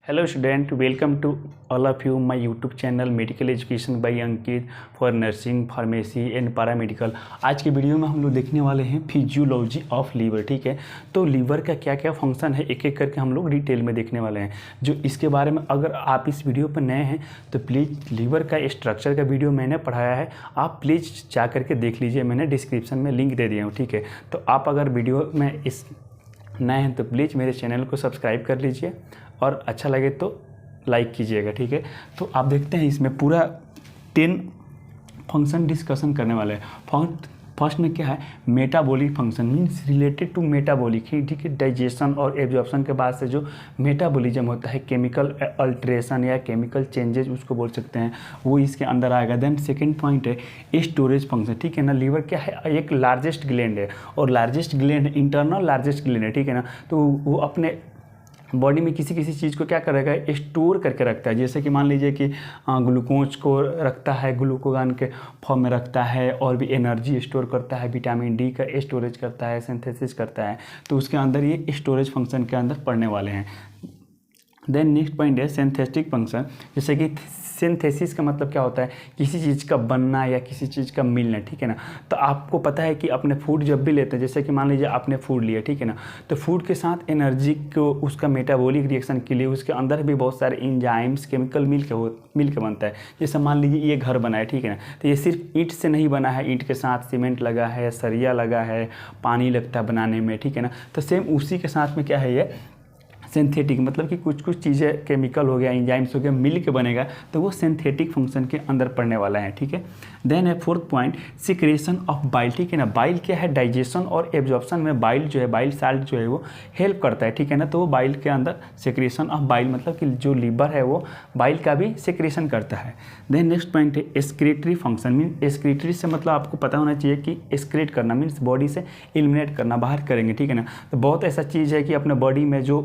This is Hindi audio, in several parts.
Hello student, welcome to all of you my YouTube channel medical education by Ankit for nursing pharmacy and paramedical. आज के वीडियो में हम लोग देखने वाले हैं फिजियोलॉजी ऑफ लीवर। ठीक है, तो लीवर का क्या क्या फंक्शन है एक एक करके हम लोग डिटेल में देखने वाले हैं। जो इसके बारे में अगर आप इस वीडियो पर नए हैं तो प्लीज़ लीवर का स्ट्रक्चर का वीडियो मैंने पढ़ाया है, आप प्लीज़ जा करके देख लीजिए, मैंने डिस्क्रिप्शन में लिंक दे दिया हूँ। ठीक है, तो आप अगर वीडियो में इस नए हैं तो प्लीज़ मेरे चैनल को सब्सक्राइब कर लीजिए और अच्छा लगे तो लाइक कीजिएगा। ठीक है, तो आप देखते हैं इसमें पूरा 10 फंक्शन डिस्कशन करने वाले हैं। फर्स्ट में क्या है, metabolic function means related to metabolic ही। ठीक है, डाइजेशन और एब्जॉर्प्शन के बाद से जो मेटाबॉलिज्म होता है, केमिकल अल्ट्रेशन या केमिकल चेंजेज उसको बोल सकते हैं, वो इसके अंदर आएगा। देन सेकंड पॉइंट है स्टोरेज फंक्शन। ठीक है ना, लीवर क्या है, एक लार्जेस्ट ग्लैंड है और largest gland internal largest gland है। ठीक है ना, तो वो अपने बॉडी में किसी किसी चीज़ को क्या करेगा, स्टोर करके रखता है। जैसे कि मान लीजिए कि ग्लूकोज को रखता है, ग्लूकोगान के फॉर्म में रखता है, और भी एनर्जी स्टोर करता है, विटामिन डी का स्टोरेज करता है, सिंथेसिस करता है, तो उसके अंदर ये स्टोरेज फंक्शन के अंदर पढ़ने वाले हैं। देन नेक्स्ट पॉइंट है सिंथेटिक फंक्शन। जैसे कि सिंथेसिस का मतलब क्या होता है, किसी चीज़ का बनना या किसी चीज़ का मिलना। ठीक है ना, तो आपको पता है कि अपने फूड जब भी लेते हैं, जैसे कि मान लीजिए आपने फूड लिया, ठीक है ना, तो फूड के साथ एनर्जी को उसका मेटाबॉलिक रिएक्शन के लिए उसके अंदर भी बहुत सारे इंजाइम्स केमिकल मिल के बनता है। जैसे मान लीजिए ये घर बना है, ठीक है ना, तो ये सिर्फ ईंट से नहीं बना है, ईंट के साथ सीमेंट लगा है, सरिया लगा है, पानी लगता है बनाने में। ठीक है ना, तो सेम उसी के साथ में क्या है, ये सिंथेटिक मतलब कि कुछ कुछ चीज़ें केमिकल हो गया, एंजाइम्स हो गया, मिल के बनेगा, तो वो सिंथेटिक फंक्शन के अंदर पढ़ने वाला है। ठीक है, देन है fourth point secretion of bile. ठीक है ना, बाइल क्या है, डाइजेशन और एब्जॉर्प्शन में बाइल जो है, बाइल साल्ट जो है वो हेल्प करता है। ठीक है ना, तो वो बाइल के अंदर सिक्रेशन ऑफ बाइल मतलब कि जो लीवर है वो बाइल का भी सिक्रेशन करता है। देन नेक्स्ट पॉइंट है एक्सक्रीटरी फंक्शन। मीन एक्सक्रीटरी से मतलब आपको पता होना चाहिए कि एक्सक्रीट करना मीन्स बॉडी से एलिमिनेट करना, बाहर करेंगे। ठीक है ना, तो बहुत ऐसा चीज़ है कि अपने बॉडी में जो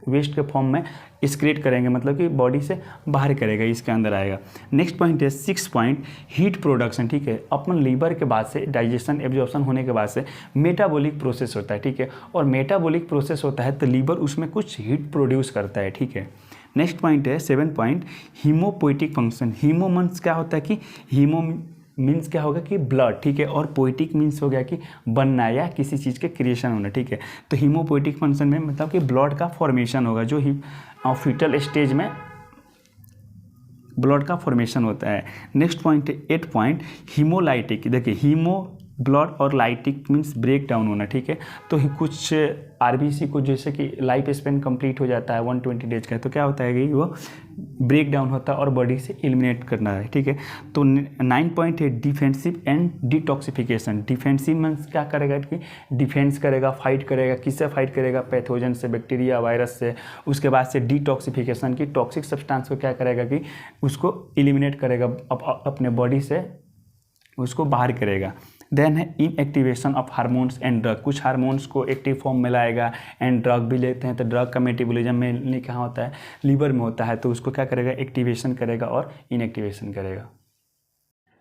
वेस्ट के फॉर्म में एक्सक्रीट करेंगे, मतलब कि बॉडी से बाहर करेगा, इसके अंदर आएगा। नेक्स्ट पॉइंट है 6 पॉइंट हीट प्रोडक्शन। ठीक है, अपन लीवर के बाद से डाइजेशन एब्जॉर्प्शन होने के बाद से मेटाबॉलिक प्रोसेस होता है। ठीक है, और मेटाबॉलिक प्रोसेस होता है तो लीवर उसमें कुछ हीट प्रोड्यूस करता है। ठीक है, नेक्स्ट पॉइंट है 7 point haemopoietic function. Haemo means क्या होता है कि हीमो मीन्स क्या होगा कि ब्लड। ठीक है, और पोइटिक मीन्स हो गया कि बनना या किसी चीज़ के क्रिएशन होना। ठीक है, तो हीमोपोइटिक फंक्शन में मतलब कि ब्लड का फॉर्मेशन होगा, जो फीटल स्टेज में ब्लड का फॉर्मेशन होता है। नेक्स्ट पॉइंट है 8 पॉइंट हीमोलाइटिक। देखिए हीमो ब्लड और लाइटिक मीन्स ब्रेक डाउन होना। ठीक है, तो कुछ आरबीसी को जैसे कि लाइफ स्पेन कंप्लीट हो जाता है 120 डेज का, तो क्या होता है कि वो ब्रेक डाउन होता है और बॉडी से एलिमिनेट करना है। ठीक है, तो 9 पॉइंट है defensive and detoxification. Defensive means क्या करेगा कि डिफेंस करेगा, फाइट करेगा, किससे फाइट करेगा, पैथोजन से, बैक्टीरिया, वायरस से। उसके बाद से डिटॉक्सिफिकेशन की टॉक्सिक सब्सटेंस को क्या करेगा कि उसको एलिमिनेट करेगा, अपने बॉडी से उसको बाहर करेगा। देन है inactivation of hormones and drug. कुछ हार्मोन्स को एक्टिव फॉर्म में लाएगा, एंड ड्रग भी लेते हैं, तो ड्रग का मेटाबॉलिज्म में कहाँ होता है, लीवर में होता है, तो उसको क्या करेगा, एक्टिवेशन करेगा और इनएक्टिवेशन करेगा।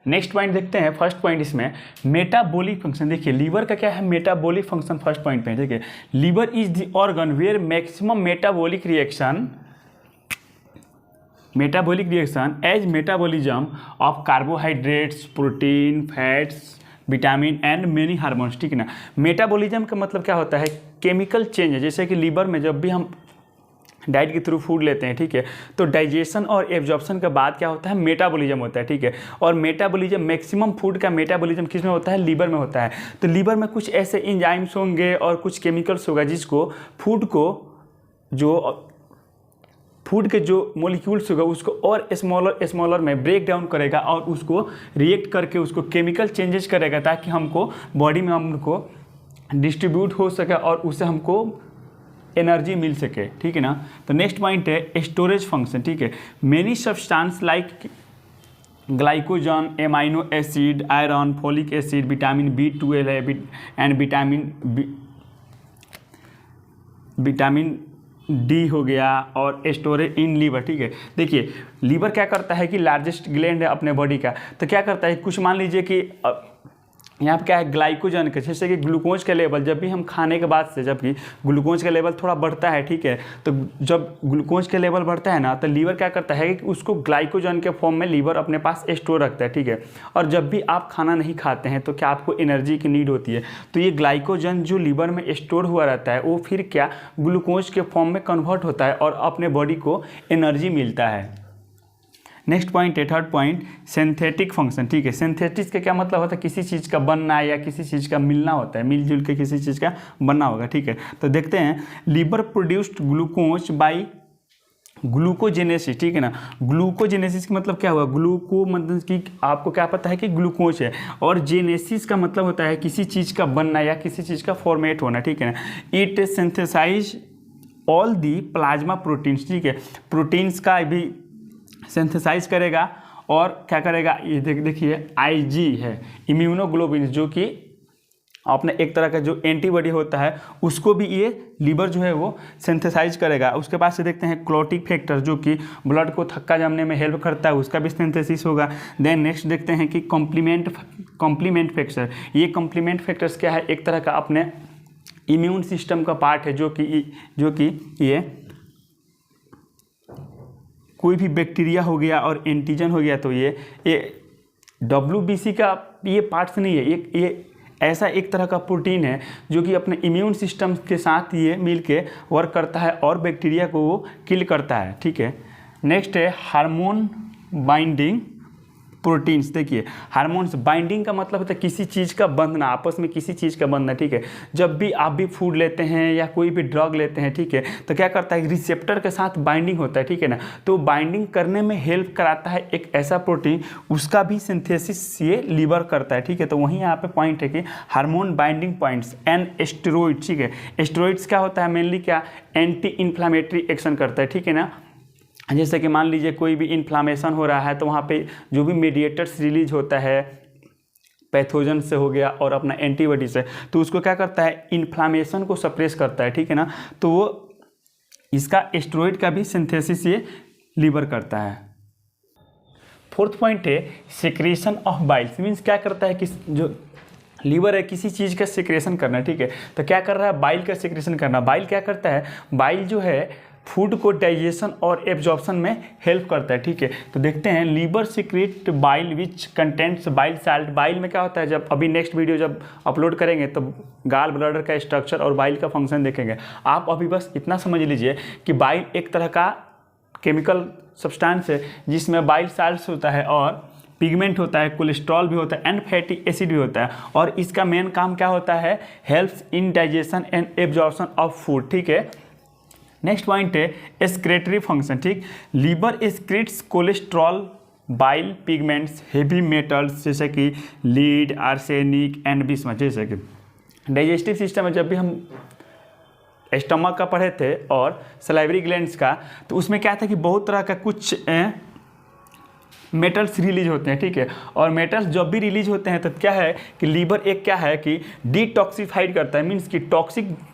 नेक्स्ट पॉइंट देखते हैं, फर्स्ट पॉइंट इसमें मेटाबॉलिक फंक्शन। देखिए लीवर का क्या है, मेटाबॉलिक फंक्शन फर्स्ट पॉइंट पे। देखिए liver is the organ where maximum metabolic reaction as metabolism of carbohydrates, protein, fats, vitamin and many hormones. ठीक है ना, मेटाबॉलिज्म का मतलब क्या होता है, केमिकल चेंज है। जैसे कि लीवर में जब भी हम डाइट के थ्रू फूड लेते हैं, ठीक है, तो डाइजेशन और एब्जॉर्प्शन के बाद क्या होता है, मेटाबॉलिज्म होता है। ठीक है, और मेटाबॉलिज्म मैक्सिमम फूड का मेटाबॉलिज्म किस में होता है, लीवर में होता है। तो लीवर में कुछ ऐसे एंजाइम्स होंगे और कुछ केमिकल्स होगा जिसको फूड के जो मॉलिक्यूल्स होगा उसको और स्मॉलर में ब्रेक डाउन करेगा और उसको रिएक्ट करके उसको केमिकल चेंजेस करेगा, ताकि हमको बॉडी में हमको डिस्ट्रीब्यूट हो सके और उससे हमको एनर्जी मिल सके। ठीक है ना, तो नेक्स्ट पॉइंट है स्टोरेज फंक्शन। ठीक है, many substance like glycogen, amino acid, iron, folic acid, vitamin B12 and vitamin D हो गया और स्टोरेज इन लीवर। ठीक है, देखिए लीवर क्या करता है कि लार्जेस्ट ग्लैंड है अपने बॉडी का, तो क्या करता है, कुछ मान लीजिए कि यहाँ पे क्या है, ग्लाइकोजन का, जैसे कि ग्लूकोज का लेवल जब भी हम खाने के बाद से, जबकि ग्लूकोज का लेवल थोड़ा बढ़ता है, ठीक है, तो जब ग्लूकोज का लेवल बढ़ता है ना, तो लीवर क्या करता है कि उसको ग्लाइकोजन के फॉर्म में लीवर अपने पास स्टोर रखता है, ठीक है। और जब भी आप खाना नहीं खाते हैं तो क्या आपको एनर्जी की नीड होती है, तो ये ग्लाइकोजन जो लीवर में स्टोर हुआ रहता है वो फिर क्या ग्लूकोज के फॉर्म में कन्वर्ट होता है और अपने बॉडी को एनर्जी मिलता है। नेक्स्ट पॉइंट है, थर्ड पॉइंट, सिंथेटिक फंक्शन, ठीक है। सिंथेटिक का क्या मतलब होता है, किसी चीज़ का बनना या किसी चीज़ का मिलना होता है, मिलजुल के किसी चीज़ का बनना होगा, ठीक है। तो देखते हैं, liver produced glucose by glucogenesis, ठीक है ना। ग्लूकोजेनेसिस का मतलब क्या हुआ, ग्लूको मतलब कि आपको क्या पता है कि ग्लूकोज है, और जेनेसिस का मतलब होता है किसी चीज़ का बनना या किसी चीज़ का फॉर्मेट होना, ठीक है ना। It synthesise all the plasma proteins, ठीक है, प्रोटीन्स का भी सिंथेसाइज करेगा और क्या करेगा, ये देखिए IG है, इम्यूनोग्लोबिन, जो कि अपने एक तरह का जो एंटीबॉडी होता है उसको भी ये लीवर जो है वो सिंथेसाइज करेगा। उसके बाद से देखते हैं क्लोटिक फैक्टर, जो कि ब्लड को थक्का जमने में हेल्प करता है, उसका भी सिंथेसिस होगा। देन नेक्स्ट देखते हैं कि कॉम्प्लीमेंट फैक्टर, ये कॉम्प्लीमेंट फैक्टर्स क्या है, एक तरह का अपने इम्यून सिस्टम का पार्ट है, जो कि ये कोई भी बैक्टीरिया हो गया और एंटीजन हो गया, तो ये WBC का ये पार्ट्स नहीं है, ये ऐसा एक तरह का प्रोटीन है जो कि अपने इम्यून सिस्टम के साथ ये मिलके वर्क करता है और बैक्टीरिया को वो किल करता है, ठीक है। नेक्स्ट है हार्मोन बाइंडिंग प्रोटीन्स। देखिए हार्मोन्स बाइंडिंग का मतलब होता है किसी चीज़ का बंधना, आपस में किसी चीज़ का बंधना, ठीक है। जब भी आप भी फूड लेते हैं या कोई भी ड्रग लेते हैं, ठीक है, तो क्या करता है, रिसेप्टर के साथ बाइंडिंग होता है, ठीक है ना। तो बाइंडिंग करने में हेल्प कराता है एक ऐसा प्रोटीन, उसका भी सिंथेसिस ये लीवर करता है, ठीक है। तो वहीं यहाँ पे पॉइंट है कि hormone binding points and steroid, ठीक है। स्टेरॉइड्स क्या होता है, मेनली क्या एंटी इन्फ्लामेटरी एक्शन करता है, ठीक है ना। जैसे कि मान लीजिए कोई भी इन्फ्लामेशन हो रहा है तो वहाँ पे जो भी मीडिएटर्स रिलीज होता है पैथोजन से हो गया और अपना एंटीबॉडी से, तो उसको क्या करता है, इन्फ्लामेशन को सप्रेस करता है, ठीक है ना। तो वो इसका स्टेरॉइड का भी सिंथेसिस ये लीवर करता है। फोर्थ पॉइंट है सिक्रेशन ऑफ बाइल्स, मीन्स क्या करता है कि जो लीवर है किसी चीज़ का सिक्रेशन करना, ठीक है। तो क्या कर रहा है, बाइल का सिक्रेशन करना। बाइल क्या करता है, बाइल जो है फूड को डाइजेशन और एब्जॉर्प्शन में हेल्प करता है, ठीक है। तो देखते हैं, liver secrete bile which contents bile salt. Bile में क्या होता है, जब अभी नेक्स्ट वीडियो जब अपलोड करेंगे तो गाल ब्लडर का स्ट्रक्चर और बाइल का फंक्शन देखेंगे। आप अभी बस इतना समझ लीजिए कि बाइल एक तरह का केमिकल सब्सटेंस है जिसमें बाइल साल्ट्स होता है और पिगमेंट होता है, कोलेस्ट्रॉल भी होता है एंड फैटी एसिड भी होता है, और इसका मेन काम क्या होता है, helps in digestion and absorption of food, ठीक है। नेक्स्ट पॉइंट है एक्सक्रीटरी फंक्शन, ठीक। Liver excretes cholesterol, bile, pigments, heavy metals जैसे कि लीड, आर्सेनिक एंड बिस्मथ। जैसे कि डाइजेस्टिव सिस्टम में जब भी हम स्टमक का पढ़े थे और सलाइवरी ग्लैंड्स का, तो उसमें क्या था कि बहुत तरह का कुछ मेटल्स रिलीज होते हैं, ठीक है। और मेटल्स जब भी रिलीज होते हैं तो क्या है कि लीवर एक क्या है कि डिटॉक्सिफाइड करता है, मीन्स कि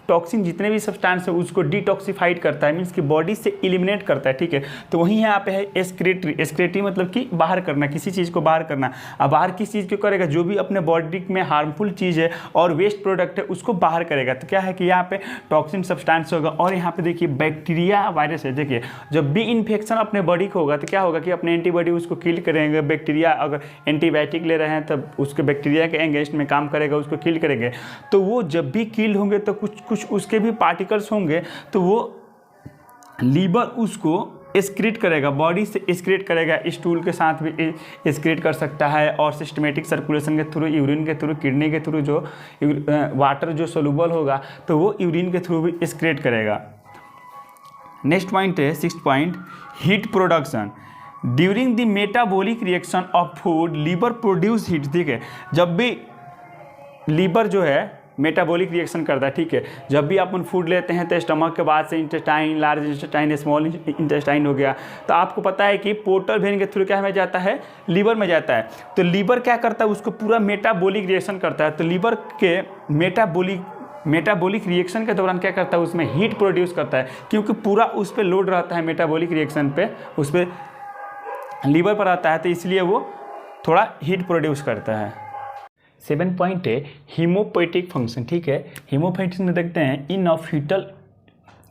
टॉक्सिन जितने भी सब्सटेंस है उसको डिटॉक्सिफाइड करता है, मीन्स कि बॉडी से एलिमिनेट करता है, ठीक है। तो वहीं यहाँ पे है एक्सक्रीटरी। एक्सक्रीटरी मतलब कि बाहर करना, किसी चीज़ को बाहर करना। अब बाहर किस चीज़ को करेगा, जो भी अपने बॉडी में हार्मफुल चीज़ है और वेस्ट प्रोडक्ट है उसको बाहर करेगा। तो क्या है कि यहाँ पे टॉक्सिन सब्सटेंस होगा, और यहाँ पे देखिए बैक्टीरिया वायरस है। देखिए जब भी इन्फेक्शन अपने बॉडी को होगा तो क्या होगा कि अपने एंटीबॉडी उसको किल करेंगे। बैक्टीरिया अगर एंटीबायोटिक ले रहे हैं तब उसके बैक्टीरिया के अगेंस्ट में काम करेगा, उसको किल करेंगे। तो वो जब भी किल होंगे तो कुछ उसके भी पार्टिकल्स होंगे, तो वो लीवर उसको एक्सक्रीट करेगा, बॉडी से एक्सक्रीट करेगा, स्टूल के साथ भी एक्सक्रीट कर सकता है, और सिस्टमेटिक सर्कुलेशन के थ्रू, यूरिन के थ्रू, किडनी के थ्रू जो वाटर जो सोलूबल होगा तो वो यूरिन के थ्रू भी एक्सक्रीट करेगा। नेक्स्ट पॉइंट है sixth point, heat production. During the metabolic reaction of food liver produce heat, ठीक है। जब भी लीवर जो है मेटाबॉलिक रिएक्शन करता है, ठीक है। जब भी अपन फूड लेते हैं तो स्टमक के बाद से intestine, large intestine, small intestine हो गया, तो आपको पता है कि पोर्टल वेन के थ्रू क्या में जाता है, लीवर में जाता है। तो लीवर क्या करता है, उसको पूरा मेटाबॉलिक रिएक्शन करता है। तो लीवर के मेटाबॉलिक रिएक्शन के दौरान क्या करता है, उसमें हीट प्रोड्यूस करता है, क्योंकि पूरा उस पर लोड रहता है मेटाबॉलिक रिएक्शन पे, उस पर लीवर पर आता है, तो इसलिए वो थोड़ा हीट प्रोड्यूस करता है। 7 पॉइंट है हीमोपोएटिक फंक्शन, ठीक है। हीमोपोएटिक में देखते हैं in a foetal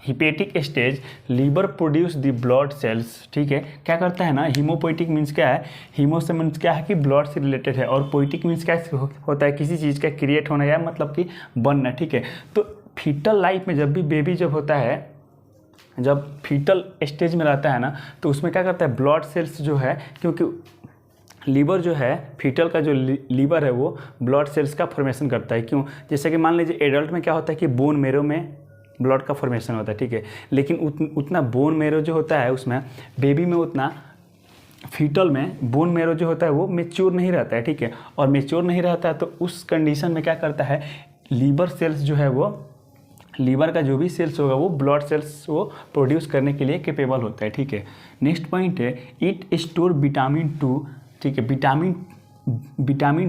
hepatic stage liver produce the blood cells, ठीक है। क्या करता है ना, हीमोपोएटिक मीन्स क्या है, हीमो से मीन्स क्या है कि ब्लड से रिलेटेड है, और पोएटिक मीन्स क्या होता है, किसी चीज़ का क्रिएट होना या मतलब कि बनना, ठीक है। तो फीटल लाइफ में जब भी बेबी जब होता है, जब फीटल स्टेज में रहता है ना, तो उसमें क्या करता है, ब्लड सेल्स जो है, क्योंकि लीवर जो है, फीटल का जो लीवर है वो ब्लड सेल्स का फॉर्मेशन करता है। क्यों, जैसे कि मान लीजिए एडल्ट में क्या होता है कि बोन मेरो में ब्लड का फॉर्मेशन होता है, ठीक है। लेकिन उतना बोन मेरो जो होता है उसमें, बेबी में उतना, फीटल में बोन मेरो जो होता है वो मेच्योर नहीं रहता है, ठीक है। और मेच्योर नहीं रहता है तो उस कंडीशन में क्या करता है, लीवर सेल्स जो है वो, लीवर का जो भी सेल्स होगा वो ब्लड सेल्स वो प्रोड्यूस करने के लिए कैपेबल होता है, ठीक है। नेक्स्ट पॉइंट है इट स्टोर विटामिन 2, ठीक है। विटामिन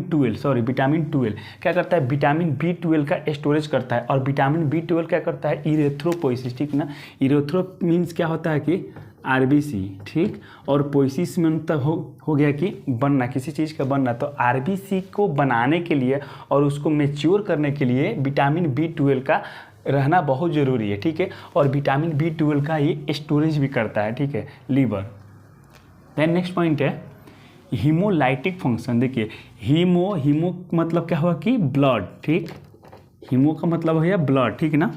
12 क्या करता है, विटामिन B12 का स्टोरेज करता है। और विटामिन B12 क्या करता है, इरेथ्रोपोइसिस, ठीक ना। इरेथ्रो मीन्स क्या होता है कि RBC, ठीक। और पोइसिस में मतलब हो गया कि बनना, किसी चीज़ का बनना। तो RBC को बनाने के लिए और उसको मेच्योर करने के लिए विटामिन B12 का रहना बहुत ज़रूरी है, ठीक है। और विटामिन B12 का ये स्टोरेज भी करता है, ठीक है, लीवर। देन नेक्स्ट पॉइंट है हीमोलाइटिक फंक्शन। देखिए हीमो मतलब क्या हुआ कि ब्लड, ठीक। हीमो का मतलब हो गया ब्लड, ठीक है ना,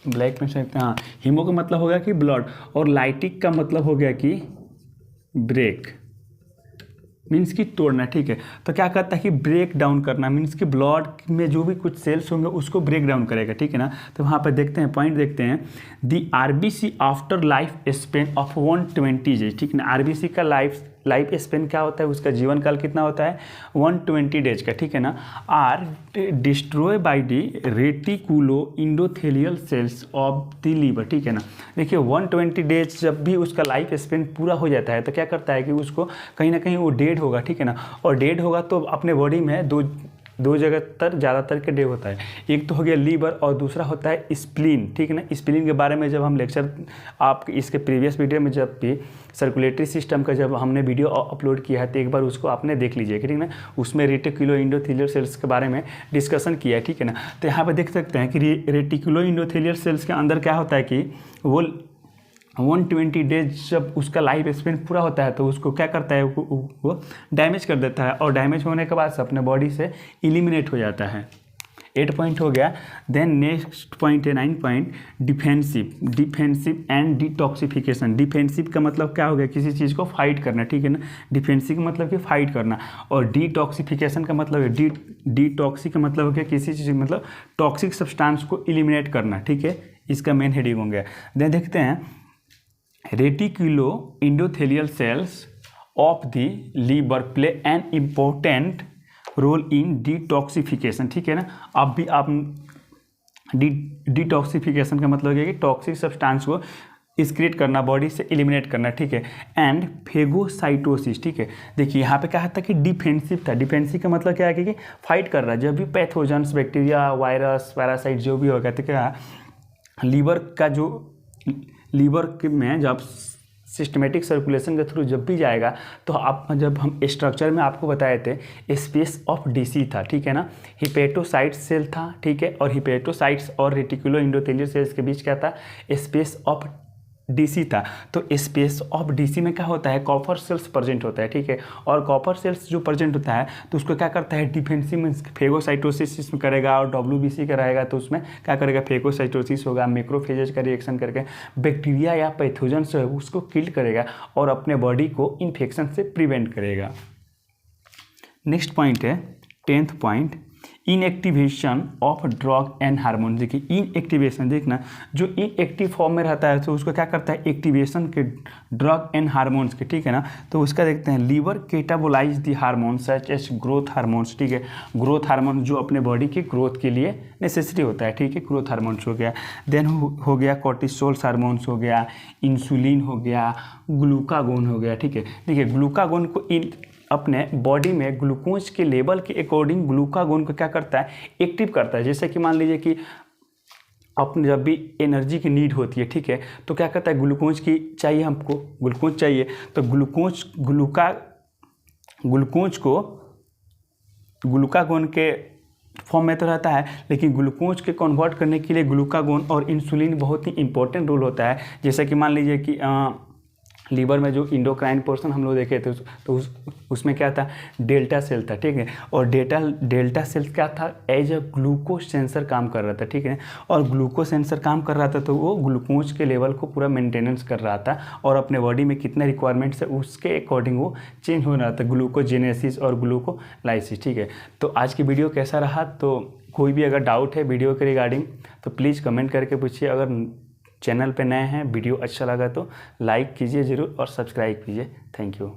ब्लैक में से, हाँ। हीमो का मतलब हो गया कि ब्लड, और लाइटिक का मतलब हो गया कि ब्रेक, मीन्स कि तोड़ना, ठीक है। तो क्या करता है कि ब्रेक डाउन करना, मीन्स कि ब्लड में जो भी कुछ सेल्स होंगे उसको ब्रेक डाउन करेगा, ठीक है ना। तो वहाँ पर देखते हैं, पॉइंट देखते हैं, दी RBC after life span of 120 days, ठीक ना। RBC का लाइफ स्पेन क्या होता है, उसका जीवन काल कितना होता है, 120 डेज का, ठीक है ना। Are destroy by the reticulo endothelial cells of the liver, ठीक है ना। देखिए 120 डेज जब भी उसका लाइफ स्पेन पूरा हो जाता है तो क्या करता है कि उसको कहीं ना कहीं वो डेड होगा, ठीक है ना। और डेड होगा तो अपने बॉडी में दो जगह तर ज़्यादातर के डे होता है। एक तो हो गया लीवर और दूसरा होता है स्प्लीन, ठीक है ना। स्प्लीन के बारे में जब हम लेक्चर, आप इसके प्रीवियस वीडियो में जब भी सर्कुलेटरी सिस्टम का जब हमने वीडियो अपलोड किया है तो एक बार उसको आपने देख लीजिएगा, ठीक है ना। उसमें रेटिकुलो इंडोथेलियल सेल्स के बारे में डिस्कशन किया है, ठीक है ना। तो यहाँ पर देख सकते हैं कि रेटिकुलो इंडोथेलियल सेल्स के अंदर क्या होता है कि वो 120 डेज जब उसका लाइफ स्पेन पूरा होता है तो उसको क्या करता है, वो डैमेज कर देता है, और डैमेज होने के बाद से अपने बॉडी से एलिमिनेट हो जाता है। 8 पॉइंट हो गया। देन नेक्स्ट पॉइंट है 9 point defensive and detoxification. Defensive का मतलब क्या हो गया, किसी चीज़ को फाइट करना, ठीक है ना। डिफेंसिव का मतलब कि फाइट करना, और डिटॉक्सिफिकेशन का मतलब है, डिटॉक्सिक का मतलब हो गया किसी चीज़ मतलब टॉक्सिक सब्सटेंस को एलिमिनेट करना, ठीक है। इसका मेन हेडिंग हो गया। देन देखते हैं reticulo endothelial cells of the liver play an important role in detoxification, ठीक है ना। अब भी आप डिटॉक्सिफिकेशन का मतलब है कि टॉक्सिक सब्सटेंस को एक्सक्रीट करना, बॉडी से एलिमिनेट करना, ठीक है। एंड फेगोसाइटोसिस, ठीक है। देखिए यहाँ पे क्या था कि डिफेंसिव था। डिफेंसिव का मतलब क्या है कि फाइट कर रहा है, जब भी पैथोजेंस, बैक्टीरिया, वायरस, पैरासाइट जो भी होगा, तो क्या लीवर में जब सिस्टमेटिक सर्कुलेशन के थ्रू जब भी जाएगा तो आप, जब हम स्ट्रक्चर में आपको बताए थे स्पेस ऑफ DC था, ठीक है ना। हिपेटोसाइट सेल था, ठीक है। और हिपेटोसाइट्स और रेटिकुलो इंडोथेलियल सेल्स के बीच क्या था, स्पेस ऑफ DC था। तो स्पेस ऑफ DC में क्या होता है, कॉपर सेल्स प्रेजेंट होता है, ठीक है। और कॉपर सेल्स जो प्रेजेंट होता है तो उसको क्या करता है, डिफेंसिव में फेगोसाइटोसिस में करेगा, और WBC का रहेगा तो उसमें क्या करेगा, फेगोसाइटोसिस होगा, मैक्रोफेजेज का रिएक्शन करके बैक्टीरिया या पैथोजन से उसको किल करेगा और अपने बॉडी को इन्फेक्शन से प्रिवेंट करेगा। नेक्स्ट पॉइंट है 10th point inactivation of drug and hormone. देखिए इनएक्टिवेशन, देखना जो इनएक्टिव फॉर्म में रहता है तो उसको क्या करता है, एक्टिवेशन के ड्रग एंड हार्मोन्स के, ठीक है ना। तो उसका देखते हैं liver catabolise the hormone such as growth hormones, ठीक है। ग्रोथ हार्मोन जो अपने बॉडी की ग्रोथ के लिए नेसेसरी होता है, ठीक है, ग्रोथ हार्मोन्स हो गया। देन हो गया कॉर्टिसोल हार्मोन्स हो गया, इंसुलिन हो गया, ग्लूकागोन हो गया, ठीक है। देखिए ग्लूकागोन को अपने बॉडी में ग्लूकोज के लेवल के अकॉर्डिंग ग्लूकागोन को क्या करता है, एक्टिव करता है। जैसे कि मान लीजिए कि अपने जब भी एनर्जी की नीड होती है, ठीक है, तो क्या करता है, ग्लूकोज की चाहिए, हमको ग्लूकोज चाहिए, तो ग्लूकोज को ग्लूकागोन के फॉर्म में तो रहता है, लेकिन ग्लूकोज के कन्वर्ट करने के लिए ग्लूकागोन और इंसुलिन बहुत ही इंपॉर्टेंट रोल होता है। जैसे कि मान लीजिए कि लीवर में जो इंडोक्राइन पोर्शन हम लोग देखे थे तो उसमें क्या था, डेल्टा सेल था, ठीक है। और डेल्टा सेल क्या था, एज अ ग्लूकोज सेंसर काम कर रहा था, ठीक है। और ग्लूकोज सेंसर काम कर रहा था तो वो ग्लूकोज के लेवल को पूरा मेंटेनेंस कर रहा था और अपने बॉडी में कितने रिक्वायरमेंट्स है उसके अकॉर्डिंग वो चेंज हो रहा था, ग्लूकोजेनेसिस और ग्लूकोलाइसिस, ठीक है। तो आज की वीडियो कैसा रहा, तो कोई भी अगर डाउट है वीडियो के रिगार्डिंग तो प्लीज़ कमेंट करके पूछिए। अगर चैनल पे नए हैं, वीडियो अच्छा लगा तो लाइक कीजिए ज़रूर और सब्सक्राइब कीजिए। Thank you.